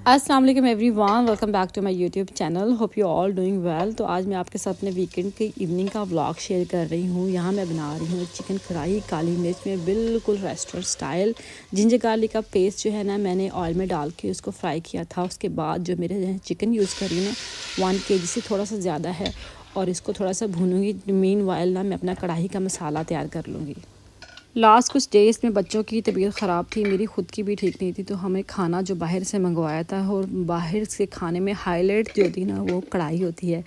अस्सलाम वालेकुम everyone, welcome back to my YouTube channel. Hope you all doing well. तो आज मैं आपके साथ अपने वीकेंड की इवनिंग का व्लॉग शेयर कर रही हूँ। यहाँ मैं बना रही हूँ चिकन कढ़ाई काली मिर्च में, बिल्कुल रेस्टोरेंट स्टाइल। जिंजर गार्लिक का पेस्ट जो है ना, मैंने ऑयल में डाल के उसको फ्राई किया था। उसके बाद जो मेरे चिकन यूज़ कर रही हूँ ना, 1 kg से थोड़ा सा ज़्यादा है, और इसको थोड़ा सा भूनूंगी। मीन वाइल ना मैं अपना कढ़ाई का मसाला तैयार कर लूँगी। लास्ट कुछ डेज़ में बच्चों की तबीयत ख़राब थी, मेरी ख़ुद की भी ठीक नहीं थी, तो हमें खाना जो बाहर से मंगवाया था, और बाहर से खाने में हाईलाइट जो थी ना वो कढ़ाई होती है।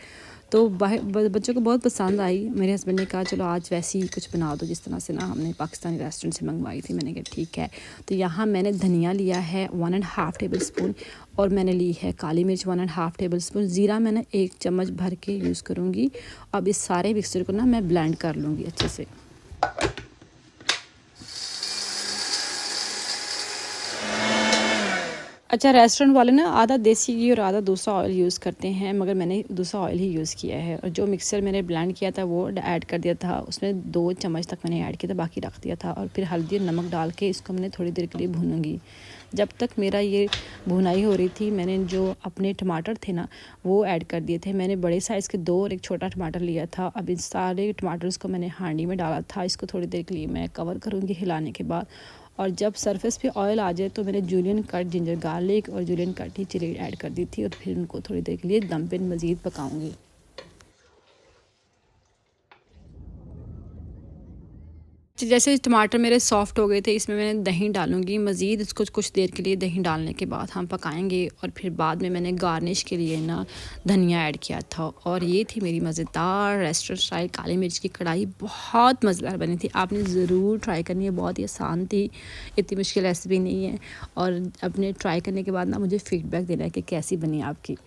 तो बच्चों को बहुत पसंद आई। मेरे हस्बैंड ने कहा चलो आज वैसे ही कुछ बना दो जिस तरह से ना हमने पाकिस्तानी रेस्टोरेंट से मंगवाई थी। मैंने कहा ठीक है। तो यहाँ मैंने धनिया लिया है 1.5 टेबल स्पून, और मैंने ली है काली मिर्च 1.5 टेबल स्पून। ज़ीरा मैंने 1 चम्मच भर के यूज़ करूँगी। अब इस सारे मिक्सचर को ना मैं ब्लेंड कर लूँगी अच्छे से। अच्छा, रेस्टोरेंट वाले ना आधा देसी घी और आधा दूसरा ऑयल यूज़ करते हैं, मगर मैंने दूसरा ऑयल ही यूज़ किया है। और जो मिक्सर मैंने ब्लेंड किया था वो ऐड कर दिया था, उसमें 2 चम्मच तक मैंने ऐड किया था, बाकी रख दिया था। और फिर हल्दी और नमक डाल के इसको मैंने थोड़ी देर के लिए भूनूंगी। जब तक मेरा ये भुनाई हो रही थी, मैंने जो अपने टमाटर थे ना वो ऐड कर दिए थे। मैंने बड़े साइज़ के 2 और एक छोटा टमाटर लिया था। अब इन सारे टमाटर्स को मैंने हांडी में डाला था। इसको थोड़ी देर के लिए मैं कवर करूँगी हिलाने के बाद। और जब सरफेस पे ऑयल आ जाए तो मैंने जूलियन कट जिंजर गार्लिक और जूलियन कट ही चिली ऐड कर दी थी, और फिर उनको थोड़ी देर के लिए दम पे मज़ीद पकाऊंगी। जैसे टमाटर मेरे सॉफ़्ट हो गए थे, इसमें मैंने दही डालूंगी मज़ीद। इसको कुछ देर के लिए दही डालने के बाद हम पकाएंगे, और फिर बाद में मैंने गार्निश के लिए ना धनिया ऐड किया था। और ये थी मेरी मज़ेदार रेस्टोरेंट स्टाइल काली मिर्च की कढ़ाई। बहुत मज़ेदार बनी थी, आपने ज़रूर ट्राई करनी है। बहुत ही आसान थी, इतनी मुश्किल रेसिपी नहीं है। और अपने ट्राई करने के बाद ना मुझे फ़ीडबैक देना है कि कैसी बनी आपकी।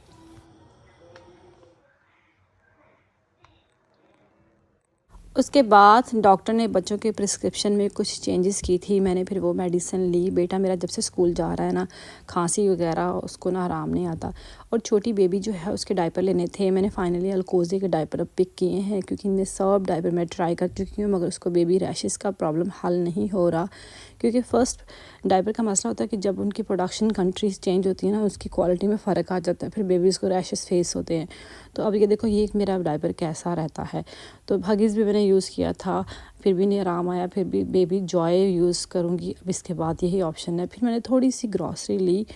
उसके बाद डॉक्टर ने बच्चों के प्रिस्क्रिप्शन में कुछ चेंजेस की थी। मैंने फिर वो मेडिसिन ली। बेटा मेरा जब से स्कूल जा रहा है ना, खांसी वगैरह उसको ना आराम नहीं आता, और छोटी बेबी जो है उसके डायपर लेने थे। मैंने फाइनली अलकोज़ी के डायपर अब पिक किए हैं, क्योंकि इनमें सब डायपर मैं ट्राई कर चुकी हूँ, मगर उसको बेबी रैशेस का प्रॉब्लम हल नहीं हो रहा। क्योंकि फ़र्स्ट डायपर का मसला होता है कि जब उनकी प्रोडक्शन कंट्रीज़ चेंज होती है ना, उसकी क्वालिटी में फ़र्क आ जाता है, फिर बेबीज़ को रैशेस फेस होते हैं। तो अब ये देखो ये मेरा डायपर कैसा रहता है। तो हगीज़ भी मैंने यूज़ किया था, फिर भी नहीं आराम आया। फिर भी बेबी जॉय यूज़ करूँगी अब इसके बाद, यही ऑप्शन है। फिर मैंने थोड़ी सी ग्रॉसरी ली,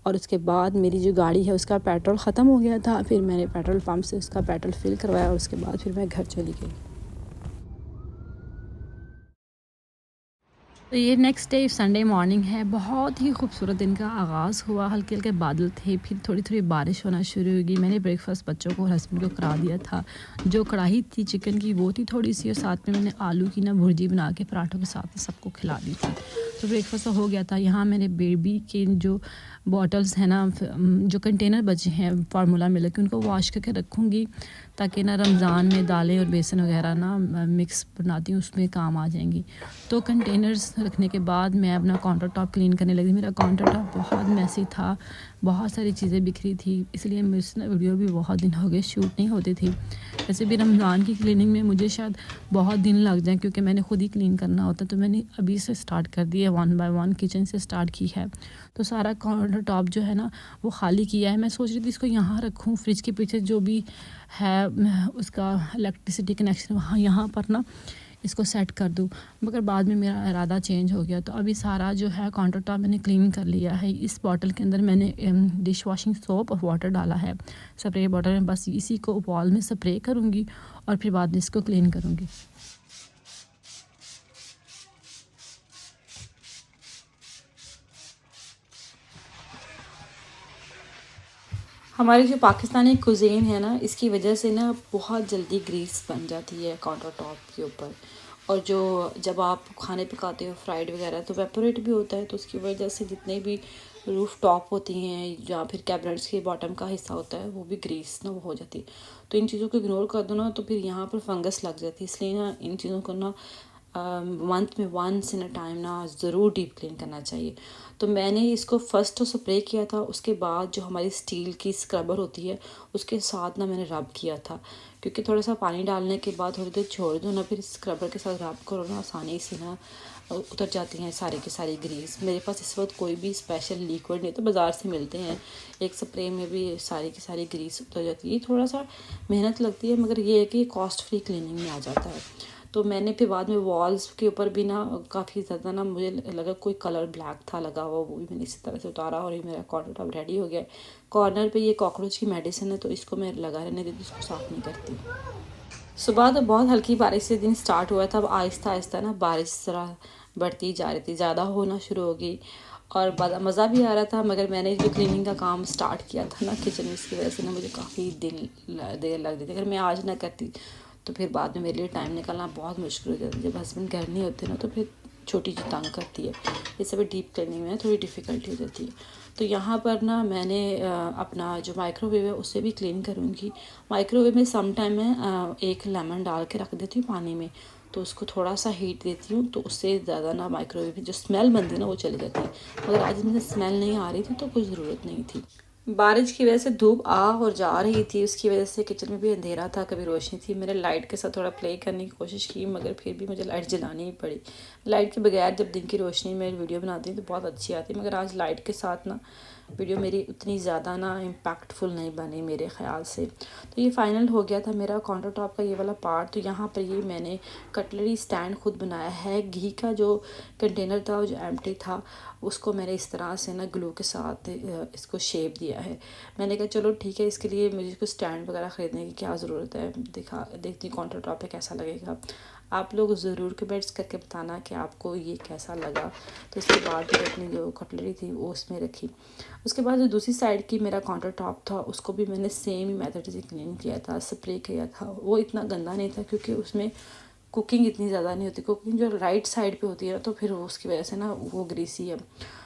और उसके बाद मेरी जो गाड़ी है उसका पेट्रोल ख़त्म हो गया था। फिर मैंने पेट्रोल पंप से उसका पेट्रोल फिल करवाया, और उसके बाद फिर मैं घर चली गई। तो ये नेक्स्ट डे संडे मॉर्निंग है। बहुत ही खूबसूरत दिन का आगाज़ हुआ। हल्के हल्के बादल थे, फिर थोड़ी थोड़ी बारिश होना शुरू होगी। मैंने ब्रेकफास्ट बच्चों को और हस्बैंड को करा दिया था। जो कढ़ाई थी चिकन की वो थी थोड़ी सी, और साथ में मैंने आलू की ना भुर्जी बना के पराठों के साथ सबको खिला दी थी। तो ब्रेकफास्ट तो हो गया था। यहाँ मेरे बेबी के जो बॉटल्स हैं ना, जो कंटेनर बचे हैं फार्मूला मिल्क के, उनको वॉश करके रखूँगी, ताकि ना रमज़ान में दालें और बेसन वगैरह ना मिक्स बनाती हूँ, उसमें काम आ जाएंगी। तो कंटेनर्स रखने के बाद मैं अपना काउंटर टॉप क्लीन करने लगी। मेरा काउंटर टॉप बहुत मैसी था, बहुत सारी चीज़ें बिखरी थी, इसलिए मुझसे ना वीडियो भी बहुत दिन हो गए शूट नहीं होती थी। वैसे भी रमज़ान की क्लीनिंग में मुझे शायद बहुत दिन लग जाए, क्योंकि मैंने ख़ुद ही क्लीन करना होता, तो मैंने अभी से स्टार्ट कर दी है, 1 बाय 1 किचन से स्टार्ट की है। तो सारा काउंटर टॉप जो है ना वो खाली किया है। मैं सोच रही थी इसको यहाँ रखूँ, फ्रिज के पीछे जो भी है उसका इलेक्ट्रिसिटी कनेक्शन वहाँ यहाँ पर ना इसको सेट कर दूँ, मगर बाद में मेरा इरादा चेंज हो गया। तो अभी सारा जो है काउंटर टॉप मैंने क्लीन कर लिया है। इस बॉटल के अंदर मैंने डिश वॉशिंग सोप और वाटर डाला है स्प्रे बॉटल में। बस इसी को वॉल में स्प्रे करूँगी, और फिर बाद में इसको क्लीन करूँगी। हमारी जो पाकिस्तानी कुज़ीन है ना, इसकी वजह से ना बहुत जल्दी ग्रीस बन जाती है काउंटर टॉप के ऊपर। और जो जब आप खाने पकाते हो फ्राइड वगैरह, तो वेपोरेट भी होता है, तो उसकी वजह से जितने भी रूफ टॉप होती हैं या फिर कैबिनेट्स के बॉटम का हिस्सा होता है वो भी ग्रीस ना वो हो जाती है। तो इन चीज़ों को इग्नोर कर दो ना तो फिर यहाँ पर फंगस लग जाती है, इसलिए ना इन चीज़ों को ना मंथ में वंस इन अ टाइम ना ज़रूर डीप क्लीन करना चाहिए। तो मैंने इसको फर्स्ट तो स्प्रे किया था, उसके बाद जो हमारी स्टील की स्क्रबर होती है उसके साथ ना मैंने रब किया था, क्योंकि थोड़ा सा पानी डालने के बाद थोड़ी देर छोड़ दो ना, फिर स्क्रबर के साथ रब करो ना, आसानी से ना उतर जाती हैं सारी की सारी ग्रीस। मेरे पास इस वक्त कोई भी स्पेशल लिक्विड नहीं, तो बाज़ार से मिलते हैं, एक स्प्रे में भी सारी की सारी ग्रीस उतर जाती है। थोड़ा सा मेहनत लगती है मगर ये है कि कॉस्ट फ्री क्लीनिंग में आ जाता है। तो मैंने फिर बाद में वॉल्स के ऊपर भी ना काफ़ी ज़्यादा ना मुझे लगा कोई कलर ब्लैक था लगा हुआ, वो भी मैंने इसी तरह से उतारा और ये मेरा काउंटर टॉप रेडी हो गया। कॉर्नर पे ये कॉकरोच की मेडिसिन है तो इसको मैं लगा रहने देती, इसको साफ़ नहीं करती। सुबह तो बहुत हल्की बारिश से दिन स्टार्ट हुआ था, अब आहिस्ता आहिस्ता ना बारिश ज़रा बढ़ती जा रही थी, ज़्यादा होना शुरू हो गई और मज़ा भी आ रहा था। मगर मैंने जो क्लीनिंग का काम स्टार्ट किया था ना किचन में, इसकी वजह से ना मुझे काफ़ी देर लग रही थी। अगर मैं आज ना करती तो फिर बाद में मेरे लिए टाइम निकालना बहुत मुश्किल हो जाता। जब हस्बैंड घर नहीं होते ना तो फिर छोटी सी तंग करती है, ये सब डीप क्लीनिंग में थोड़ी डिफ़िकल्टी हो जाती है। तो यहाँ पर ना मैंने अपना जो माइक्रोवेव है उससे भी क्लीन करूँगी। माइक्रोवेव में सम टाइम मैं एक लेमन डाल के रख देती हूँ पानी में, तो उसको थोड़ा सा हीट देती हूँ, तो उससे ज़्यादा ना माइक्रोवेव की जो स्मेल बनती है ना वो चली जाती है। मगर आज मुझे स्मेल नहीं आ रही थी तो कोई ज़रूरत नहीं थी। बारिश की वजह से धूप आ और जा रही थी, उसकी वजह से किचन में भी अंधेरा था, कभी रोशनी थी। मैंने लाइट के साथ थोड़ा प्ले करने की कोशिश की मगर फिर भी मुझे लाइट जलानी ही पड़ी। लाइट के बगैर जब दिन की रोशनी में वीडियो बनाती हूँ तो बहुत अच्छी आती है, मगर आज लाइट के साथ ना वीडियो मेरी उतनी ज़्यादा ना इम्पैक्टफुल नहीं बनी मेरे ख़्याल से। तो ये फ़ाइनल हो गया था मेरा काउंटर टॉप का ये वाला पार्ट। तो यहाँ पर ये मैंने कटलरी स्टैंड खुद बनाया है। घी का जो कंटेनर था जो एम्प्टी था उसको मैंने इस तरह से ना ग्लू के साथ इसको शेप दिया है। मैंने कहा चलो ठीक है, इसके लिए मुझे कुछ स्टैंड वगैरह ख़रीदने की क्या ज़रूरत है, देखती हूँ काउंटर टॉप पे कैसा लगेगा। आप लोग ज़रूर कमेंट्स करके बताना कि आपको ये कैसा लगा। तो इसके बाद मैंने अपनी जो कटलरी थी वो उसमें रखी। उसके बाद जो दूसरी साइड की मेरा काउंटर टॉप था उसको भी मैंने सेम ही मेथड से क्लीन किया था, स्प्रे किया था। वो इतना गंदा नहीं था क्योंकि उसमें कुकिंग इतनी ज़्यादा नहीं होती। कुकिंग जो राइट साइड पे होती है ना तो फिर उसकी वजह से ना वो ग्रीसी है।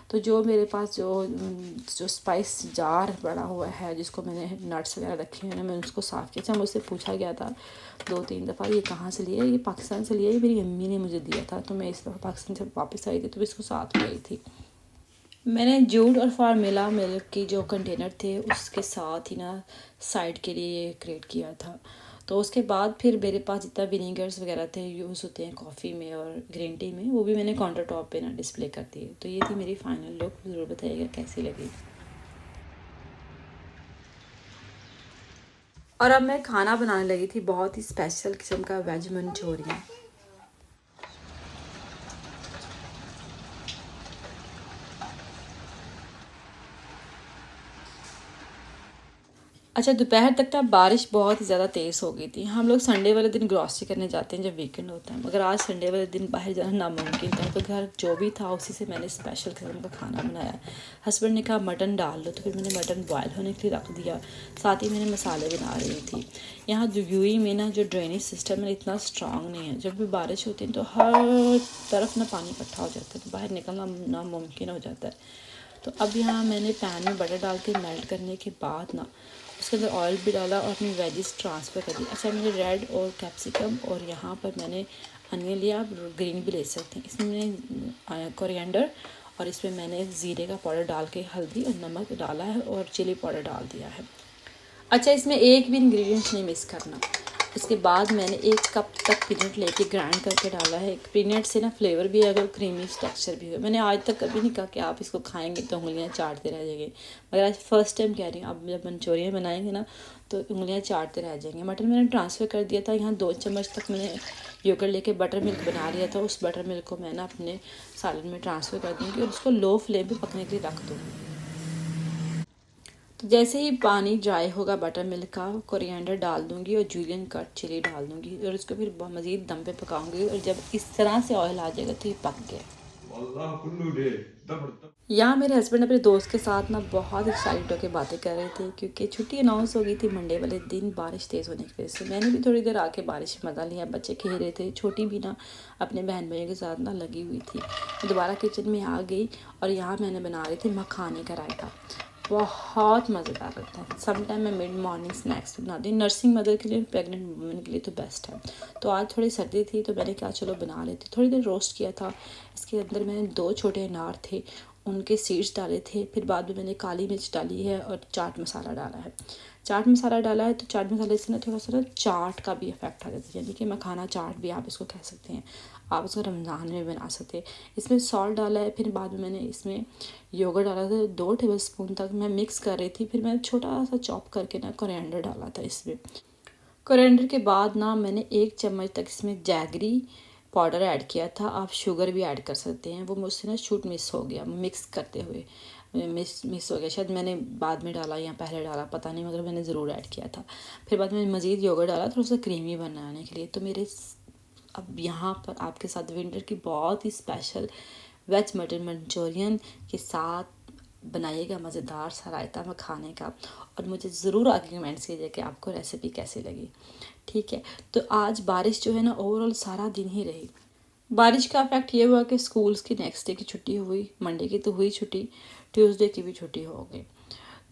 तो जो मेरे पास जो स्पाइस जार पड़ा हुआ है जिसको मैंने नट्स वगैरह रखे हैं ना, मैंने उसको साफ़ किया। अच्छा मुझसे पूछा गया था 2-3 दफ़ा ये कहाँ से लिया, ये पाकिस्तान से लिया, ये मेरी अम्मी ने मुझे दिया था। तो मैं इस दफ़ा पाकिस्तान से वापस आई थी तो इसको साथ ले आई थी। मैंने जूड और फार्मेला मिल्क की जो कंटेनर थे उसके साथ ही ना साइड के लिए क्रिएट किया था। तो उसके बाद फिर मेरे पास जितना विनीगर्स वगैरह थे यूज़ होते हैं कॉफ़ी में और ग्रीन टी में, वो भी मैंने काउंटर टॉप पे ना डिस्प्ले कर दिए। तो ये थी मेरी फाइनल लुक, ज़रूर बताइएगा कैसी लगी। और अब मैं खाना बनाने लगी थी, बहुत ही स्पेशल किस्म का वेज मंचूरियन। अच्छा दोपहर तक ना बारिश बहुत ही ज़्यादा तेज़ हो गई थी। हम लोग संडे वाले दिन ग्रॉसरी करने जाते हैं जब वीकेंड होता है, मगर आज संडे वाले दिन बाहर जाना नामुमकिन था। तो घर जो भी था उसी से मैंने स्पेशल किस्म का खाना बनाया। हस्बैंड ने कहा मटन डाल लो, तो फिर मैंने मटन बॉयल होने के लिए रख दिया, साथ ही मैंने मसाले बना रही थी। यहाँ यूएई में ना जो ड्रेनेज सिस्टम है इतना स्ट्रांग नहीं है, जब भी बारिश होती है तो हर तरफ ना पानी इकट्ठा हो जाता है, तो बाहर निकलना नामुमकिन हो जाता है। तो अब यहाँ मैंने पैन में बटर डाल के मेल्ट करने के बाद ना उसके अंदर ऑयल भी डाला और अपनी वेजिस ट्रांसफ़र कर दी। अच्छा मैंने रेड और कैप्सिकम और यहाँ पर मैंने अनियन लिया, आप ग्रीन भी ले सकते हैं। इसमें मैंने कोरिएंडर और इसमें मैंने ज़ीरे का पाउडर डाल के हल्दी और नमक डाला है और चिली पाउडर डाल दिया है। अच्छा इसमें एक भी इंग्रेडिएंट्स नहीं मिक्स करना। उसके बाद मैंने 1 कप तक पीनट लेके ग्राइंड करके डाला है। पीनट से ना फ्लेवर भी आएगा, क्रीमी टेक्सचर भी होगा। मैंने आज तक कभी नहीं कहा कि आप इसको खाएंगे तो उंगलियां चाटते रह जाएंगे, मगर आज फर्स्ट टाइम कह रही हूँ, आप जब मंचूरियन बनाएंगे ना तो उंगलियां चाटते रह जाएंगे। मटन मैंने ट्रांसफ़र कर दिया था। यहाँ 2 चम्मच तक मैंने योगर्ट लेके बटर मिल्क बना लिया था। उस बटर मिल्क को मैं ना अपने सालन में ट्रांसफ़र कर दूँगी और उसको लो फ्लेम पर पकने के लिए रख दूँगी। तो जैसे ही पानी ड्राई होगा बटर मिल्क का, कोरिएंडर डाल दूंगी और जूलियन कट चिली डाल दूंगी और उसको फिर मज़ीद दम पे पकाऊंगी। और जब इस तरह से ऑयल आ जाएगा तो ये पक गया। यहाँ मेरे हस्बैंड अपने दोस्त के साथ ना बहुत एक्साइटेड होकर बातें कर रहे थे क्योंकि छुट्टी अनाउंस हो गई थी मंडे वाले दिन बारिश तेज़ होने की वजह से। मैंने भी थोड़ी देर आके बारिश में मज़ा लिया। बच्चे खेल रहे थे, छोटी भी ना अपने बहन भाइयों के साथ ना लगी हुई थी। मैं दोबारा किचन में आ गई और यहाँ मैंने बना रही थी मखाने का रायता। बहुत मज़ेदार लगता है। सम टाइम मैं मिड मॉर्निंग स्नैक्स बनाती हूँ। नर्सिंग मदर के लिए, प्रेग्नेंट वुमेन के लिए तो बेस्ट है। तो आज थोड़ी सर्दी थी तो मैंने कहा चलो बना लेती। थोड़ी देर रोस्ट किया था। इसके अंदर मैंने 2 छोटे अनार थे, उनके सीड्स डाले थे। फिर बाद में मैंने काली मिर्च डाली है और चाट मसाला डाला है। चाट मसाला डाला है तो चाट मसाले से ना थोड़ा सा ना चाट का भी इफेक्ट आ जाता है, यानी कि मखाना चाट भी आप इसको कह सकते हैं। आप इसको रमज़ान में बना सकते हैं। इसमें सॉल्ट डाला है। फिर बाद में मैंने इसमें योगर्ट डाला था 2 टेबल स्पून तक। मैं मिक्स कर रही थी। फिर मैंने छोटा सा चॉप करके ना कोरिएंडर डाला था इसमें। कोरिएंडर के बाद ना मैंने 1 चम्मच तक इसमें जैगरी पाउडर ऐड किया था। आप शुगर भी ऐड कर सकते हैं। वो मुझसे ना शूट मिस हो गया मिक्स करते हुए, मिस हो गया। शायद मैंने बाद में डाला या पहले डाला पता नहीं, मगर मैंने ज़रूर ऐड किया था। फिर बाद में मज़ीद योगर्ट डाला थोड़ा सा क्रीमी बनाने के लिए। तो मेरे अब यहाँ पर आपके साथ विंटर की बहुत ही स्पेशल वेज मटर मंचूरियन के साथ बनाइएगा मज़ेदार सा रायता मखाने का, और मुझे ज़रूर आके कमेंट्स कीजिए कि आपको रेसिपी कैसी लगी। ठीक है, तो आज बारिश जो है ना ओवरऑल सारा दिन ही रही। बारिश का इफेक्ट ये हुआ कि स्कूल्स की नेक्स्ट डे की छुट्टी हुई, मंडे की तो हुई छुट्टी, ट्यूसडे की भी छुट्टी हो गई।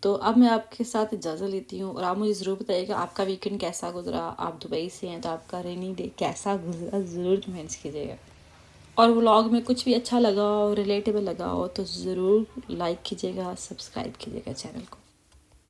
तो अब मैं आपके साथ इजाज़त लेती हूँ और आप मुझे ज़रूर बताइएगा आपका वीकेंड कैसा गुजरा। आप दुबई से हैं तो आपका रेनी डे कैसा गुजरा, ज़रूर कमेंट्स कीजिएगा। और व्लॉग में कुछ भी अच्छा लगा हो, रिलेटेबल लगा हो तो ज़रूर लाइक कीजिएगा, सब्सक्राइब कीजिएगा चैनल को।